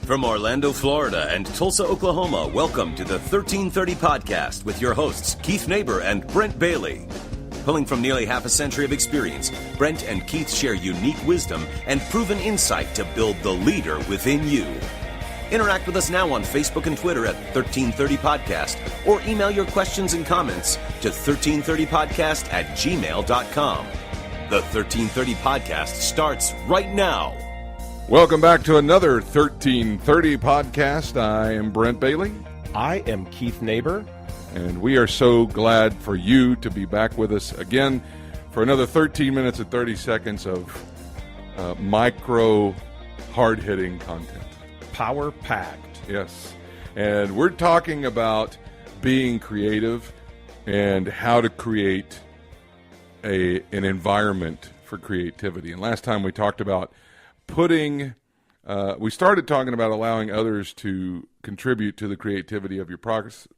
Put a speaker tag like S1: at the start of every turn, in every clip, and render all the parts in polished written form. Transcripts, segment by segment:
S1: From Orlando, Florida and Tulsa, Oklahoma, welcome to the 1330 Podcast with your hosts, Keith Neighbor and Brent Bailey. Pulling from nearly half a century of experience, Brent and Keith share unique wisdom and proven insight to build the leader within you. Interact with us now on Facebook and Twitter at 1330 Podcast or email your questions and comments to 1330podcast@gmail.com. The 1330 Podcast starts right now.
S2: Welcome back to another 1330 Podcast. I am Brent Bailey.
S3: I am Keith Neighbor.
S2: And we are so glad for you to be back with us again for another 13 minutes and 30 seconds of micro, hard-hitting content.
S3: Power-packed.
S2: Yes. And we're talking about being creative and how to create an environment for creativity. And last time we talked about we started talking about allowing others to contribute to the creativity of your progress,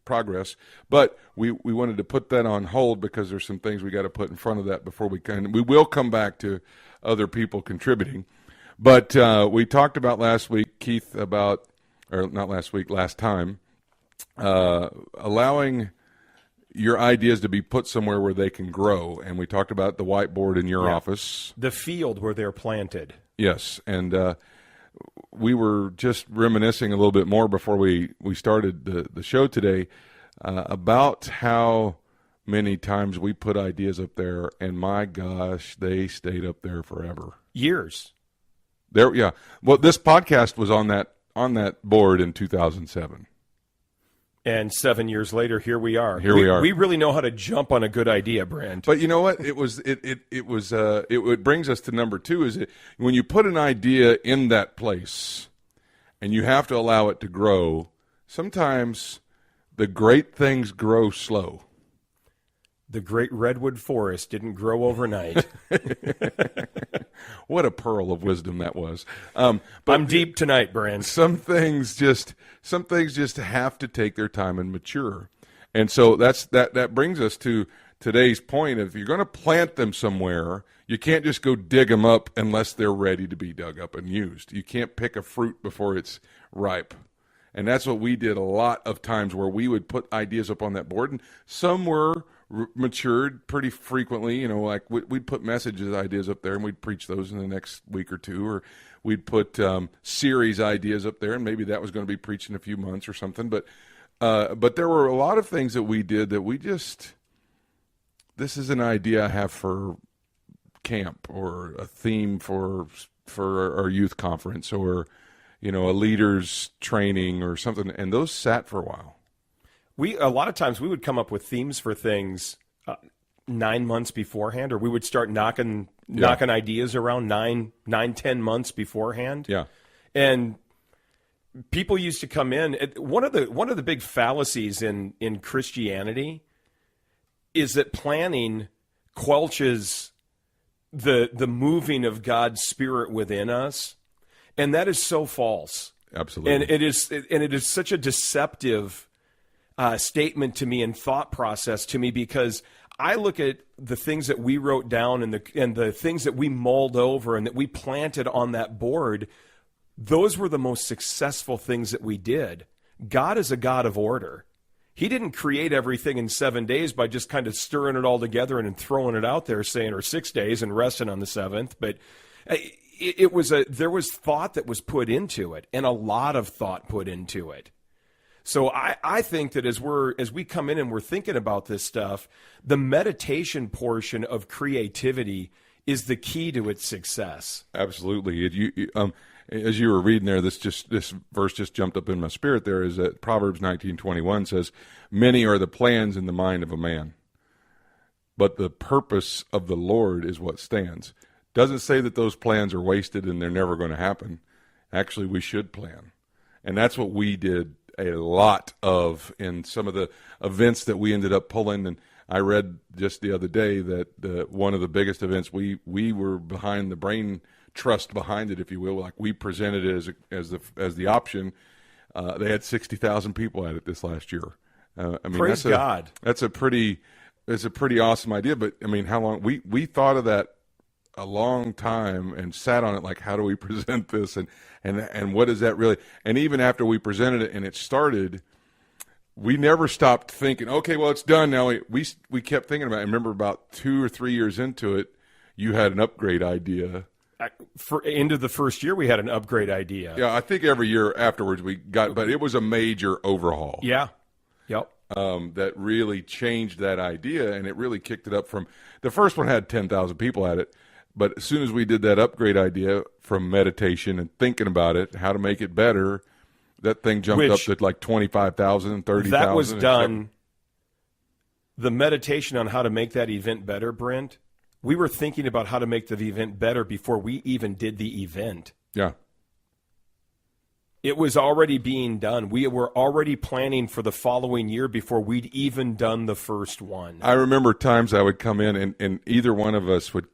S2: but we wanted to put that on hold because there's some things we got to put in front of that before we will come back to other people contributing. But we talked about last time, allowing your ideas to be put somewhere where they can grow. And we talked about the whiteboard in your office.
S3: The field where they're planted.
S2: Yes, and we were just reminiscing a little bit more before we started the show today about how many times we put ideas up there, and my gosh, they stayed up there forever.
S3: Years.
S2: Yeah. Well, this podcast was on that board in 2007. And
S3: 7 years later, here we are.
S2: We
S3: really know how to jump on a good idea, Brent.
S2: But you know what? It brings us to number two. Is it when you put an idea in that place, and you have to allow it to grow? Sometimes the great things grow slow.
S3: The great redwood forest didn't grow overnight.
S2: What a pearl of wisdom that was.
S3: But I'm deep tonight, Brent.
S2: Some things just have to take their time and mature. And so that brings us to today's point. If you're going to plant them somewhere, you can't just go dig them up unless they're ready to be dug up and used. You can't pick a fruit before it's ripe. And that's what we did a lot of times, where we would put ideas up on that board, and some were matured pretty frequently. Like we'd put ideas up there, and we'd preach those in the next week or two, or we'd put series ideas up there, and maybe that was going to be preached in a few months or something. But there were a lot of things that we did that this is an idea I have for camp, or a theme for our youth conference, or a leader's training or something, and those sat for a while.
S3: A lot of times we would come up with themes for things 9 months beforehand, or we would start knocking ideas around 10 months beforehand.
S2: Yeah.
S3: And people used to come in. One of the big fallacies in Christianity is that planning quelches the moving of God's Spirit within us. And that is so false.
S2: Absolutely.
S3: And it is such a deceptive statement to me and thought process to me, because I look at the things that we wrote down and the things that we mulled over and that we planted on that board. Those were the most successful things that we did. God is a God of order. He didn't create everything in 7 days by just kind of stirring it all together and throwing it out there, saying, or 6 days and resting on the seventh. But there was thought that was put into it, and a lot of thought put into it. So I think that as we come in and we're thinking about this stuff, the meditation portion of creativity is the key to its success.
S2: Absolutely. As you were reading there, this verse just jumped up in my spirit. There is that Proverbs 19:21 says, "Many are the plans in the mind of a man, but the purpose of the Lord is what stands." Doesn't say that those plans are wasted and they're never going to happen. Actually, we should plan. And that's what we did a lot of in some of the events that we ended up pulling. And I read just the other day that one of the biggest events, we were behind the brain trust behind it, if you will. Like, we presented it as the option. They had 60,000 people at it this last year.
S3: Praise God.
S2: It's a pretty awesome idea. But I mean, how long we thought of that a long time and sat on it, like, how do we present this, and what is that really? And even after we presented it and it started, we never stopped thinking, okay, well, it's done now. We kept thinking about it. I remember about 2 or 3 years into it, you had an upgrade idea.
S3: For into the first year, we had an upgrade idea.
S2: Yeah, I think every year afterwards we got, but it was a major overhaul.
S3: Yeah. Yep.
S2: That really changed that idea, and it really kicked it up from the first one had 10,000 people at it. But as soon as we did that upgrade idea from meditation and thinking about it, how to make it better, that thing jumped up to like 25,000 and 30,000.
S3: That was done. The meditation on how to make that event better, Brent, we were thinking about how to make the event better before we even did the event.
S2: Yeah.
S3: It was already being done. We were already planning for the following year before we'd even done the first one.
S2: I remember times I would come in, and either one of us would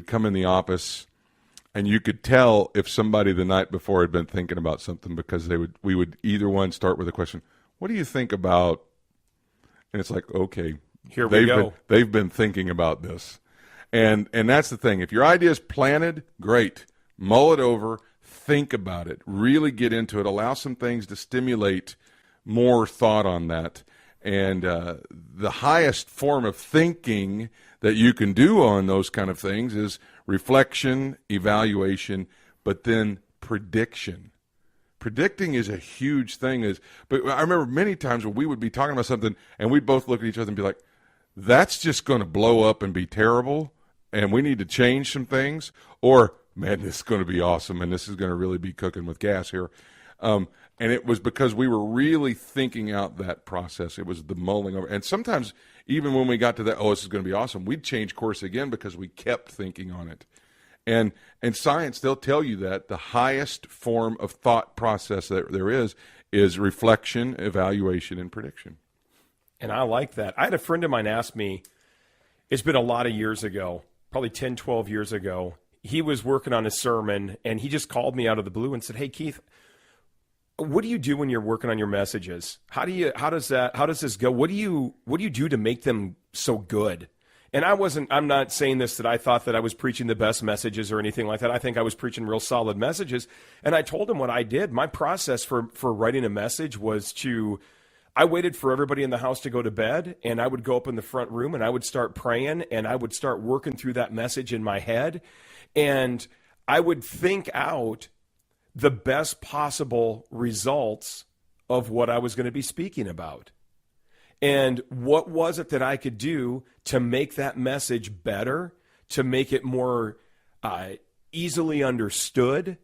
S2: come in the office, and you could tell if somebody the night before had been thinking about something, because we would either one start with a question, what do you think about? And it's like, okay,
S3: here we go.
S2: They've been thinking about this. And that's the thing. If your idea is planted, great. Mull it over. Think about it. Really get into it. Allow some things to stimulate more thought on that. And the highest form of thinking that you can do on those kind of things is reflection, evaluation, but then prediction. Predicting is a huge thing. But I remember many times when we would be talking about something and we'd both look at each other and be like, that's just going to blow up and be terrible, and we need to change some things, or, man, this is going to be awesome, and this is going to really be cooking with gas here. And it was because we were really thinking out that process. It was the mulling over. And sometimes, even when we got to that, this is going to be awesome, we'd change course again because we kept thinking on it. And science, they'll tell you that the highest form of thought process that there is reflection, evaluation, and prediction.
S3: And I like that. I had a friend of mine ask me, it's been a lot of years ago, probably 10, 12 years ago. He was working on a sermon, and he just called me out of the blue and said, hey, Keith, what do you do when you're working on your messages? How does this go? What do you do to make them so good? And I'm not saying this that I thought that I was preaching the best messages or anything like that. I think I was preaching real solid messages. And I told him what I did. My process for writing a message was I waited for everybody in the house to go to bed, and I would go up in the front room and I would start praying, and I would start working through that message in my head. And I would think out the best possible results of what I was going to be speaking about. And what was it that I could do to make that message better, to make it more easily understood,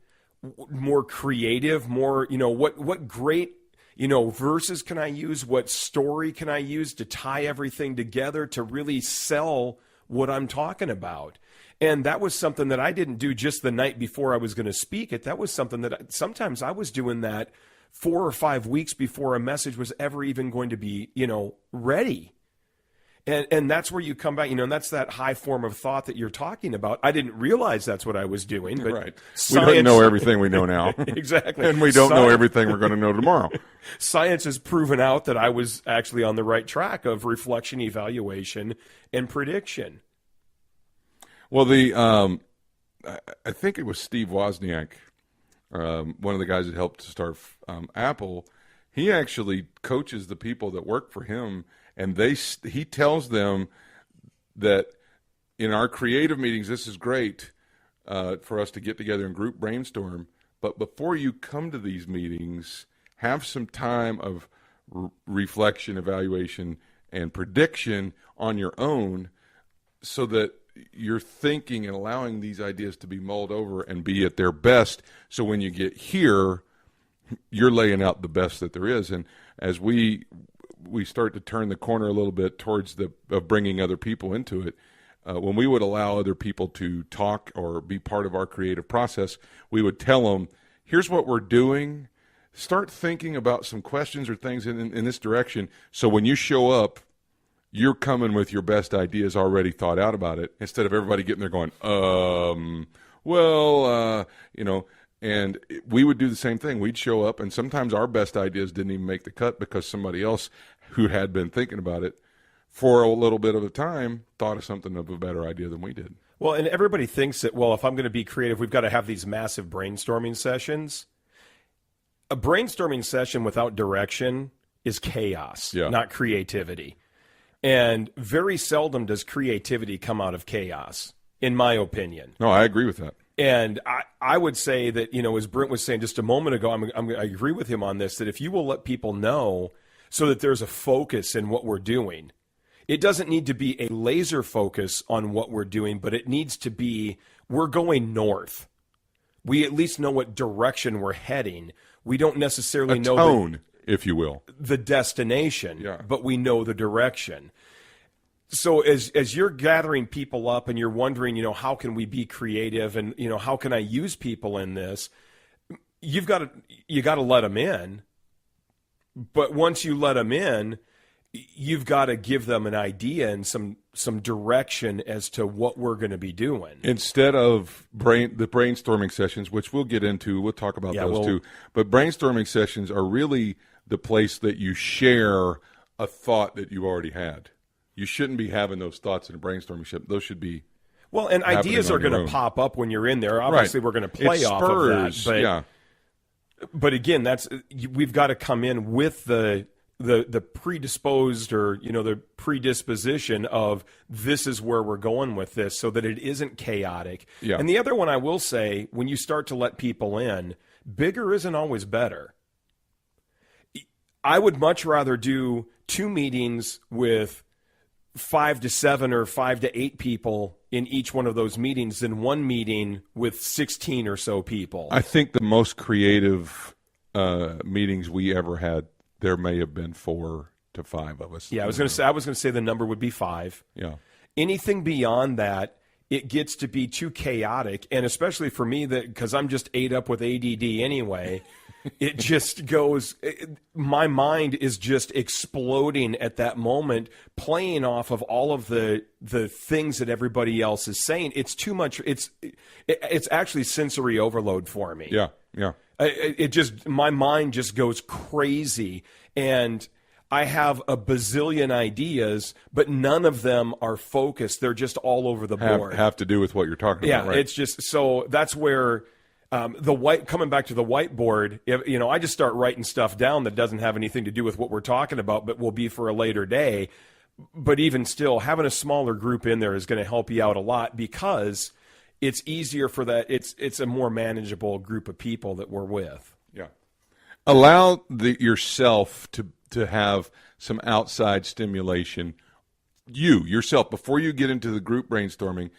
S3: more creative, more, what great, verses can I use? What story can I use to tie everything together to really sell what I'm talking about? And that was something that I didn't do just the night before I was going to speak it. That was something that sometimes I was doing that 4 or 5 weeks before a message was ever even going to be, ready. And that's where you come back, and that's that high form of thought that you're talking about. I didn't realize that's what I was doing. But
S2: right. We don't know everything we know now.
S3: Exactly.
S2: And we don't know everything we're going to know tomorrow.
S3: Science has proven out that I was actually on the right track of reflection, evaluation, and prediction.
S2: Well, I think it was Steve Wozniak, one of the guys that helped to start Apple. He actually coaches the people that work for him, and he tells them that in our creative meetings, this is great for us to get together and group brainstorm, but before you come to these meetings, have some time of reflection, evaluation, and prediction on your own, so that you're thinking and allowing these ideas to be mulled over and be at their best. So when you get here, you're laying out the best that there is. And as we start to turn the corner a little bit towards of bringing other people into it, when we would allow other people to talk or be part of our creative process, we would tell them, here's what we're doing. Start thinking about some questions or things in this direction. So when you show up, you're coming with your best ideas already thought out about it, instead of everybody getting there going, and we would do the same thing. We'd show up, and sometimes our best ideas didn't even make the cut because somebody else who had been thinking about it for a little bit of a time thought of something of a better idea than we did.
S3: Well, and everybody thinks that, well, if I'm going to be creative, we've got to have these massive brainstorming sessions. A brainstorming session without direction is chaos, not creativity. And very seldom does creativity come out of chaos, in my opinion.
S2: No, I agree with that.
S3: And I would say that, as Brent was saying just a moment ago, I agree with him on this, that if you will let people know so that there's a focus in what we're doing, it doesn't need to be a laser focus on what we're doing, but it needs to be, we're going north. We at least know what direction we're heading. We don't necessarily know
S2: tone, if you will,
S3: the destination, but we know the direction. So as you're gathering people up and you're wondering, how can we be creative and, how can I use people in this? You got to let them in. But once you let them in, you've got to give them an idea and some direction as to what we're going to be doing. Instead
S2: of the brainstorming sessions, which we'll get into, we'll talk about those too. But brainstorming sessions are really the place that you share a thought that you already had. You shouldn't be having those thoughts in a brainstorming session. Those should be
S3: and ideas are going to pop up when you're in there. Obviously, we're going to play off of that. But again, we've got to come in with the predisposed or the predisposition of this is where we're going with this, so that it isn't chaotic. And the other one I will say, when you start to let people in, bigger isn't always better. I would much rather do 2 meetings with 5 to 7 or 5 to 8 people in each one of those meetings than 1 meeting with 16 or so people.
S2: I think the most creative meetings we ever had, there may have been 4 to 5 of us.
S3: Yeah, I was going to say the number would be 5.
S2: Yeah.
S3: Anything beyond that, it gets to be too chaotic, and especially for me, because I'm just ate up with ADD anyway. It just goes. My mind is just exploding at that moment, playing off of all of the things that everybody else is saying. It's too much. It's actually sensory overload for me.
S2: Yeah.
S3: My mind just goes crazy, and I have a bazillion ideas, but none of them are focused. They're just all over the board.
S2: Have to do with what you're talking about, right?
S3: It's just so that's where coming back to the whiteboard. I just start writing stuff down that doesn't have anything to do with what we're talking about, but will be for a later day. But even still, having a smaller group in there is going to help you out a lot, because it's easier for that. It's a more manageable group of people that we're with.
S2: Yeah. Allow yourself to have some outside stimulation. Yourself, before you get into the group brainstorming,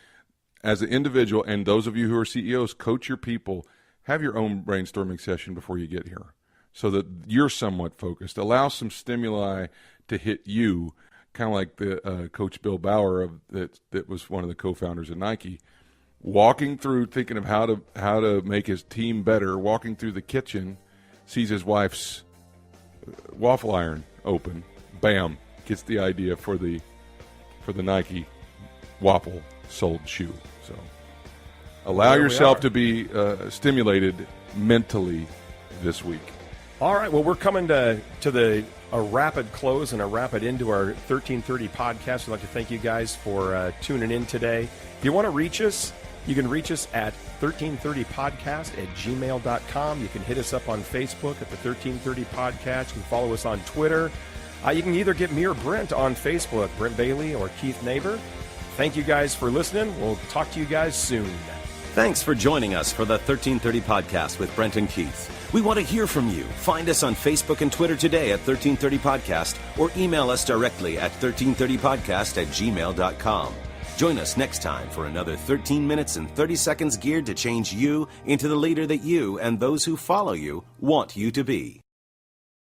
S2: as an individual, and those of you who are CEOs, coach your people. Have your own brainstorming session before you get here, so that you're somewhat focused. Allow some stimuli to hit you, kind of like the Coach Bill Bauer that was one of the co-founders of Nike. Walking through, thinking of how to make his team better. Walking through the kitchen, sees his wife's waffle iron open. Bam, gets the idea for the Nike waffle soled shoe. So allow yourself to be stimulated mentally this week.
S3: All right. Well, we're coming to a rapid close and a rapid end to our 1330 podcast. We'd like to thank you guys for tuning in today. If you want to reach us, you can reach us at 1330podcast@gmail.com. You can hit us up on Facebook at the 1330 Podcast. You can follow us on Twitter. You can either get me or Brent on Facebook, Brent Bailey or Keith Neighbor. Thank you guys for listening. We'll talk to you guys soon.
S1: Thanks for joining us for the 1330 Podcast with Brent and Keith. We want to hear from you. Find us on Facebook and Twitter today at 1330 Podcast, or email us directly at 1330podcast@gmail.com. Join us next time for another 13 minutes and 30 seconds geared to change you into the leader that you and those who follow you want you to be.